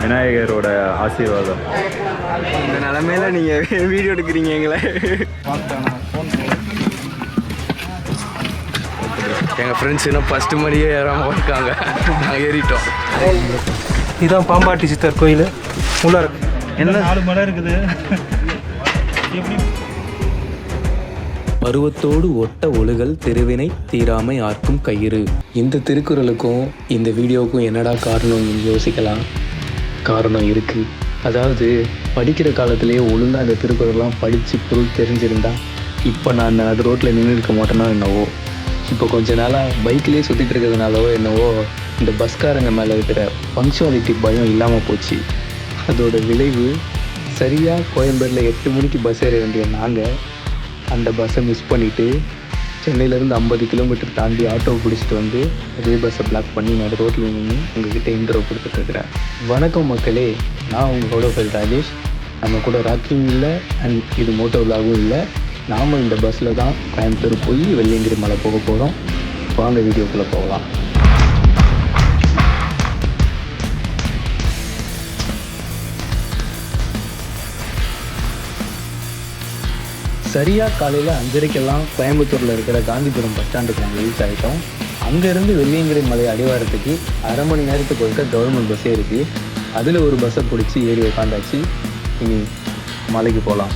விநாயகரோட ஆசீர்வாதம். இந்த நிலமையில நீங்கள் வீடியோ எடுக்கிறீங்க எங்களை. எங்கள் ஃப்ரெண்ட்ஸ் இன்னும் ஃபஸ்ட்டு மணியே ஏறாமல் இருக்காங்க. நாங்கள் ஏறிட்டோம். இதுதான் பாம்பாட்டி சித்தர் கோயில். உள்ள இருக்கு என்ன 4 மலை இருக்குது. எப்படி பருவத்தோடு ஒட்ட ஒழுகல் திருவினை தீராமை ஆர்க்கும் கயிறு. இந்த திருக்குறளுக்கும் இந்த வீடியோவுக்கும் என்னடா காரணம் யோசிக்கலாம். காரணம் இருக்குது. அதாவது படிக்கிற காலத்திலேயே ஒழுங்காக அந்த திருக்குறள்லாம் படித்து பொருள் தெரிஞ்சிருந்தா இப்போ நான் அது ரோட்டில் நின்று இருக்க மாட்டேன்னா என்னவோ. இப்போ கொஞ்ச நாளாக பைக்லேயே சுற்றிட்டு இருக்கிறதுனாலவோ என்னவோ இந்த பஸ்காரங்க மேலே இருக்கிற பங்க்சுவாலிட்டி பயம் இல்லாமல் போச்சு. அதோட விளைவு சரியாக கோயம்பேடில் 8 மணிக்கு பஸ் ஏற வேண்டிய நாங்கள் அந்த பஸ்ஸை மிஸ் பண்ணிவிட்டு சென்னையிலேருந்து 50 கிலோமீட்டர் தாண்டி ஆட்டோ பிடிச்சிட்டு வந்து அதே பஸ்ஸை பிளாக் பண்ணி நடு ரோட்டில் நின்று உங்ககிட்ட இன்ட்ரோ கொடுத்துட்ருக்குறேன். வணக்கம் மக்களே, நான் உங்களோட பேர் ராஜேஷ். நம்ம கூட ராக்கிங் இல்லை அண்ட் இது மோட்டோ விலாகும் இல்லை. நாம் இந்த பஸ்ஸில் தான் கோயம்புத்தூர் போய் வெள்ளியங்கிரி மலை போக போகிறோம். வாங்க வீடியோக்குள்ளே போகலாம். சரியாக காலையில் 5:30க்கெல்லாம் கோயம்புத்தூரில் இருக்கிற காந்திபுரம் பஸ் ஸ்டாண்டுக்கு நாங்கள் ரீச் ஆகிட்டோம். அங்கேருந்து வெள்ளியங்கிரி மலை அடிவாரத்துக்கு அரை மணி நேரத்துக்கு ஒருக்க கவர்மெண்ட் பஸ்ஸே இருக்குது. அதில் ஒரு பஸ்ஸை பிடிச்சி ஏறி உட்காந்தாச்சு. இனி மலைக்கு போகலாம்.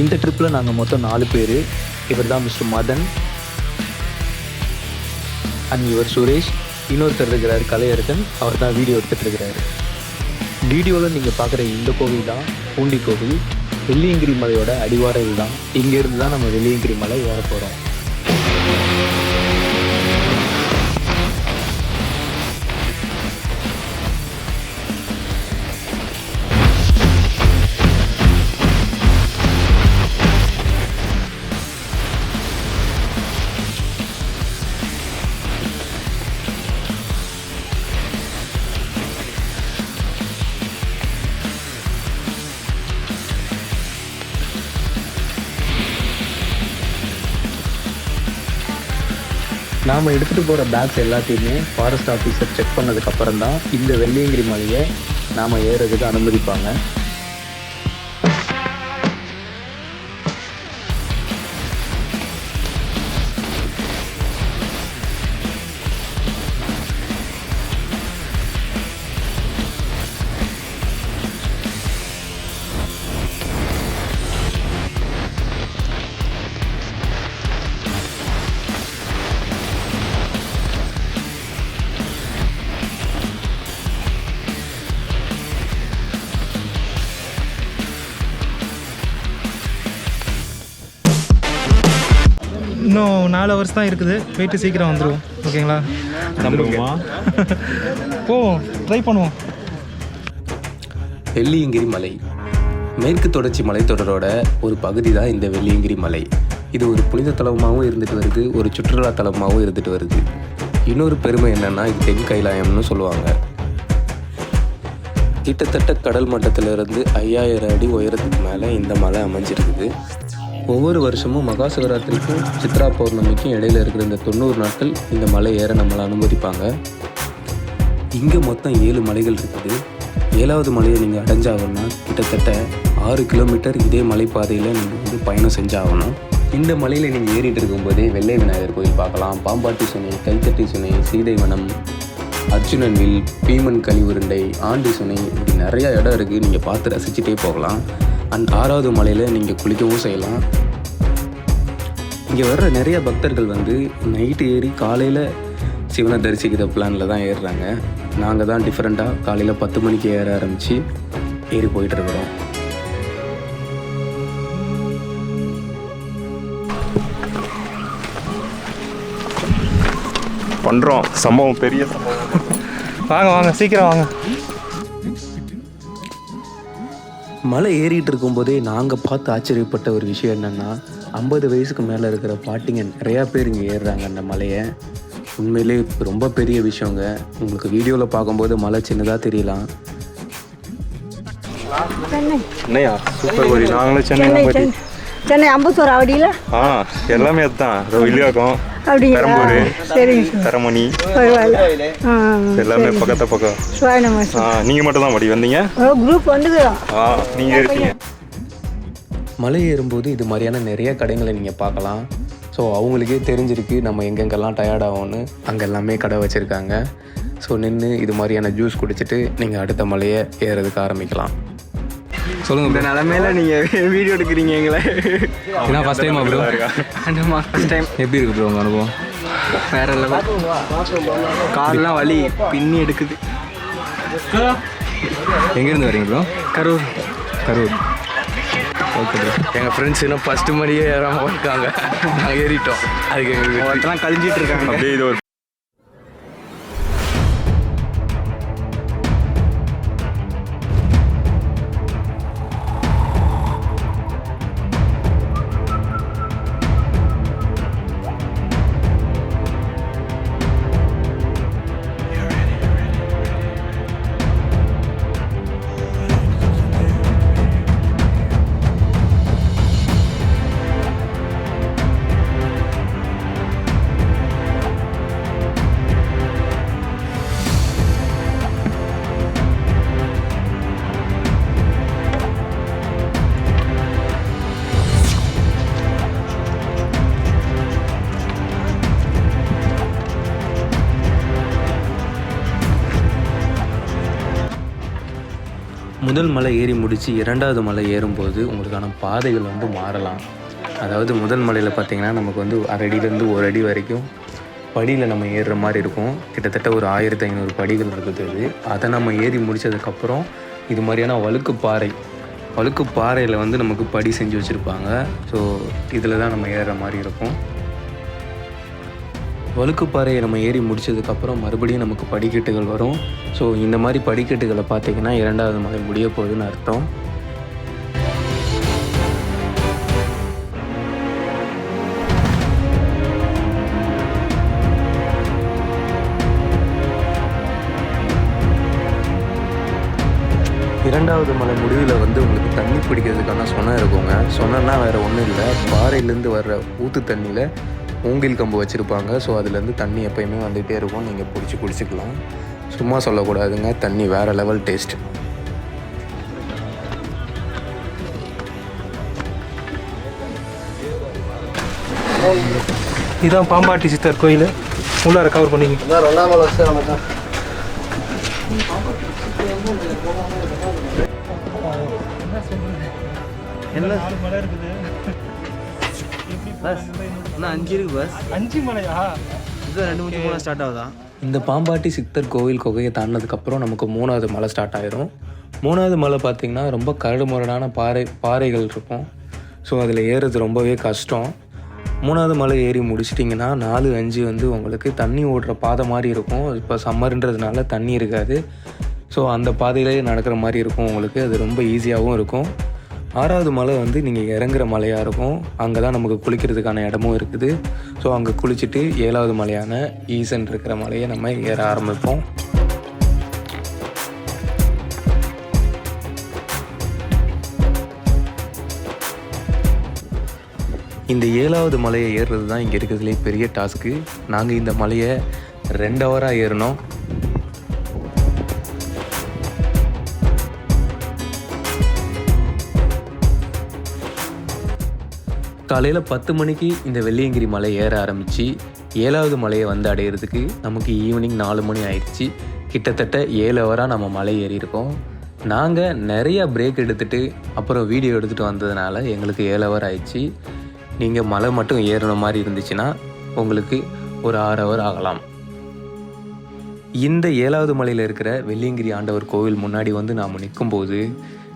இந்த ட்ரிப்பில் நாங்கள் மொத்தம் 4 பேர். இவர் தான் மிஸ்டர் மதன் அண்ட் இவர் சுரேஷ். இன்னொருத்தர் இருக்கிறார் கலையரசன், அவர் தான் வீடியோ எடுத்துகிட்டு இருக்கிறாரு. வீடியோவில் நீங்கள் பார்க்குற இந்த கோவில் தான் பூண்டி கோவில். வெள்ளியங்கிரி மலையோட அடிவாரம் இதுதான். இங்கேருந்து தான் நம்ம வெள்ளியங்கிரி மலை ஏற போகிறோம். நாம் எடுத்துகிட்டு போகிற பேக்ஸ் எல்லாத்தையுமே ஃபாரஸ்ட் ஆஃபீஸர் செக் பண்ணதுக்கப்புறம் தான் இந்த வெள்ளியங்கிரி மலையை நாம் ஏறுறதுக்கு அனுமதிப்பாங்க. இன்னும் 4 ஹவர்ஸ் தான் இருக்குது. போயிட்டு சீக்கிரம் வந்துடுவோம். ஓகேங்களா? நம்புமா போவோம், ட்ரை பண்ணுவோம். வெள்ளியங்கிரி மலை மேற்கு தொடர்ச்சி மலைத்தொடரோட ஒரு பகுதி தான் இந்த வெள்ளியங்கிரி மலை. இது ஒரு புனித தலமாகவும் இருந்துட்டு வருது, ஒரு சுற்றுலா தலமாகவும் இருந்துட்டு வருது. இன்னொரு பெருமை என்னென்னா இது தென் கைலாயம்னு சொல்லுவாங்க. கிட்டத்தட்ட கடல் மட்டத்திலிருந்து 5000 அடி உயரத்துக்கு மேலே இந்த மலை அமைஞ்சிருக்குது. ஒவ்வொரு வருஷமும் மகா சிவராத்திரிக்கும் சித்ரா பௌர்ணமிக்கும் இடையில இருக்கிற இந்த 90 நாட்கள் இந்த மலை ஏற நம்மளை அனுமதிப்பாங்க. இங்கே மொத்தம் 7 மலைகள் இருக்குது. 7வது மலையை நீங்கள் அடைஞ்சாகணும்னா கிட்டத்தட்ட 6 கிலோமீட்டர் இதே மலைப்பாதையில் நீங்கள் பயணம் செஞ்சாகணும். இந்த மலையில் நீங்கள் ஏறிட்டு இருக்கும்போதே வெள்ளை விநாயகர் கோயில் பார்க்கலாம், பாம்பாட்டி சுனை, கைத்தட்டி சுனை, சீதைவனம், அர்ஜுனன் வில், பீமன் கலிவுருண்டை, ஆண்டி சுனை, இப்படி நிறையா இடம் இருக்குது. நீங்கள் பார்த்து ரசிச்சுட்டே போகலாம். அண்ட் 6வது மலையில் நீங்கள் குளிக்கவும் செய்யலாம். இங்கே வர்ற நிறைய பக்தர்கள் நைட்டு ஏறி காலையில் சிவனை தரிசிக்கிற பிளானில் தான் ஏறுறாங்க. நாங்கள் தான் டிஃப்ரெண்ட்டாக காலையில் 10 மணிக்கு ஏற ஆரம்பித்து ஏறி போயிட்டுருக்குறோம். பண்ணுறோம் சம்பவம், பெரிய சம்பவம். வாங்க வாங்க சீக்கிரம் வாங்க. மலை ஏறிட்டு இருக்கும்போதே நாங்கள் பார்த்து ஆச்சரியப்பட்ட ஒரு விஷயம் என்னென்னா 50 வயசுக்கு மேலே இருக்கிற பாட்டிங்க நிறையா பேர் இங்கே ஏறுறாங்க அந்த மலையை. உண்மையிலே ரொம்ப பெரிய விஷயங்க. உங்களுக்கு வீடியோவில் பார்க்கும்போது மலை சின்னதாக தெரியலாம். என்னையா சூப்பர் கோழி. நாங்களும் சென்னை சென்னை அம்பத்தூர் அவடியில் எல்லாமே அதுதான். வில்லியாக்கம், அப்படிங்களா? பெரம்பூர், சரிங்க தரமணி பரவாயில்ல. எல்லாமே பக்கத்து பக்கம். நீங்கள் மட்டும் தான் படி வந்தீங்க? குரூப் வந்துக்கிறோம். நீங்கள் இருக்கீங்க. மலை ஏறும்போது இது மாதிரியான நிறைய கடைகளை நீங்கள் பார்க்கலாம். ஸோ அவங்களுக்கே தெரிஞ்சிருக்கு நம்ம எங்கெங்கெல்லாம் டயர்ட் ஆகும்னு. அங்கே எல்லாமே கடை வச்சுருக்காங்க. ஸோ நின்று இது மாதிரியான ஜூஸ் குடிச்சிட்டு நீங்கள் அடுத்த மலையை ஏறதுக்கு ஆரம்பிக்கலாம். சொல்லுங்கள். இந்த நிலமையில நீங்கள் வீடியோ எடுக்கிறீங்க எங்களை. ஏன்னா first time bro? First time. எப்படி இருக்குது ப்ரோ உங்கள் அனுபவம்? வேற லெவல். கால்லாம் வலி பின்னி எடுக்குது. எங்கேருந்து வரீங்க ப்ரோ? கரூர். Okay bro. எங்கள் ஃப்ரெண்ட்ஸ் இன்னும் ஃபஸ்ட்டு மணியே ஏறாமல் இருக்காங்க. நாங்கள் ஏறிட்டோம். அதுக்கு எங்களுக்கு ஒருத்தலாம் கழிஞ்சிட்டு இருக்காங்க. அப்படியே இது ஒரு முதல் மலை ஏறி முடித்து இரண்டாவது மலை ஏறும்போது உங்களுக்கான பாதைகள் வந்து மாறலாம். அதாவது முதல் மலையில் பார்த்திங்கன்னா நமக்கு வந்து 1 அடியிலேருந்து 1 அடி வரைக்கும் படியில் நம்ம ஏறுற மாதிரி இருக்கும். கிட்டத்தட்ட ஒரு 1500 படிகள் இருக்குது. அதை நம்ம ஏறி முடித்ததுக்கப்புறம் இது மாதிரியான வழுக்கு பாறையில் வந்து நமக்கு படி செஞ்சு வச்சுருப்பாங்க. ஸோ இதில் தான் நம்ம ஏறுற மாதிரி இருக்கும். வழுக்குப்பாறையை நம்ம ஏறி முடித்ததுக்கப்புறம் மறுபடியும் நமக்கு படிக்கட்டுகள் வரும். ஸோ இந்த மாதிரி படிக்கட்டுகளை பார்த்திங்கன்னா இரண்டாவது மலை முடிய போகுதுன்னு அர்த்தம். இரண்டாவது மலை முடிவில் வந்து உங்களுக்கு தண்ணி பிடிக்கிறதுக்கான சொனை இருக்குங்க. சொன்னா வேறு ஒன்றும் இல்லை, பாறையிலேருந்து வர்ற ஊற்று தண்ணியில் மூங்கில் கம்பு வச்சுருப்பாங்க. ஸோ அதுலேருந்து தண்ணி எப்போயுமே வந்துகிட்டே இருக்கும். நீங்கள் பிடிச்சி குடிச்சிக்கலாம். சும்மா சொல்லக்கூடாதுங்க, தண்ணி வேறு லெவல் டேஸ்ட். இதுதான் பாம்பாட்டி சித்தர் கோயில். உள்ளார கவர் பண்ணிங்க. என்ன மலை இருக்குது? பஸ் இன்னும் 5 இருக்குது. பஸ் 5 மலையா? இது 2 மணிக்கு போனால் ஸ்டார்ட் ஆகுதா? இந்த பாம்பாட்டி சித்தர் கோவில் குகையை தாண்டினதுக்கப்புறம் நமக்கு 3வது மலை ஸ்டார்ட் ஆகிரும். 3வது மலை பார்த்திங்கன்னா ரொம்ப கரடுமுரடான பாறைகள் இருக்கும். ஸோ அதில் ஏறுறது ரொம்பவே கஷ்டம். 3வது மலை ஏறி முடிச்சிட்டிங்கன்னா 4, 5 வந்து உங்களுக்கு தண்ணி ஓடுற பாதை மாதிரி இருக்கும். இப்போ சம்மர்ன்றதுனால தண்ணி இருக்காது. ஸோ அந்த பாதையிலே நடக்கிற மாதிரி இருக்கும் உங்களுக்கு. அது ரொம்ப ஈஸியாகவும் இருக்கும். 6வது மலை வந்து நீங்கள் இறங்குற மலையாக இருக்கும். அங்கே தான் நமக்கு குளிக்கிறதுக்கான இடமும் இருக்குது. ஸோ அங்கே குளிச்சுட்டு 7வது மலையான ஈசன் இருக்கிற மலையை நம்ம ஏற ஆரம்பிப்போம். இந்த 7வது மலையை ஏறுறது தான் இங்கே இருக்கிறதுலே பெரிய டாஸ்க்கு. நாங்கள் இந்த மலையை 2 ஹவராக ஏறினோம். காலையில் 10 மணிக்கு இந்த வெள்ளியங்கிரி மலை ஏற ஆரம்பித்து 7வது மலையை வந்து அடையிறதுக்கு நமக்கு ஈவினிங் 4 மணி ஆயிடுச்சு. கிட்டத்தட்ட 7 ஹவராக நம்ம மலை ஏறியிருக்கோம். நாங்கள் நிறையா பிரேக் எடுத்துகிட்டு அப்புறம் வீடியோ எடுத்துகிட்டு வந்ததுனால எங்களுக்கு 7 ஹவர் ஆயிடுச்சு. நீங்கள் மலை மட்டும் ஏறின மாதிரி இருந்துச்சுன்னா உங்களுக்கு ஒரு 6 ஹவர் ஆகலாம். இந்த 7வது மலையில் இருக்கிற வெள்ளியங்கிரி ஆண்டவர் கோவில் முன்னாடி வந்து நாம் நிற்கும்போது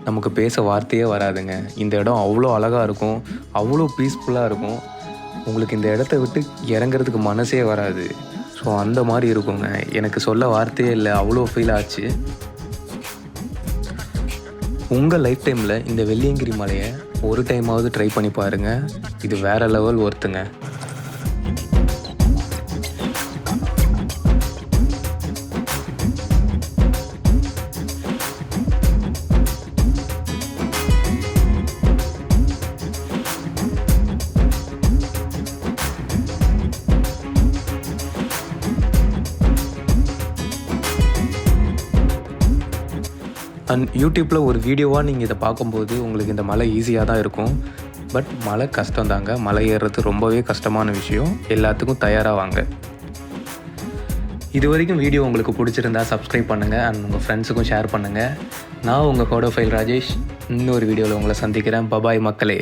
நமக்கு பேச வார்த்தையே வராதுங்க. இந்த இடம் அவ்வளோ அழகாக இருக்கும், அவ்வளோ பீஸ்ஃபுல்லாக இருக்கும். உங்களுக்கு இந்த இடத்த விட்டு இறங்குறதுக்கு மனசே வராது. ஸோ அந்த மாதிரி இருக்குங்க. எனக்கு சொல்ல வார்த்தையே இல்லை, அவ்வளோ ஃபீல் ஆச்சு. உங்கள் லைஃப் டைமில் இந்த வெள்ளியங்கிரி மலையை ஒரு டைமாவது ட்ரை பண்ணி பாருங்கள். இது வேறு லெவல் ஒர்த்துங்க. அண்ட் யூடியூப்பில் ஒரு வீடியோவாக நீங்கள் இதை பார்க்கும்போது உங்களுக்கு இந்த மலை ஈஸியாக தான் இருக்கும். பட் மலை கஷ்டம் தாங்க. மலை ஏறுறது ரொம்பவே கஷ்டமான விஷயம். எல்லாத்துக்கும் தயாராக வாங்க. இது வரைக்கும் வீடியோ உங்களுக்கு பிடிச்சிருந்தா சப்ஸ்கிரைப் பண்ணுங்கள் அண்ட் உங்கள் ஃப்ரெண்ட்ஸுக்கும் ஷேர் பண்ணுங்கள். நான் உங்கள் கோடோஃபைல் ராஜேஷ். இன்னொரு வீடியோவில் உங்களை சந்திக்கிறேன். பபாய் மக்களே.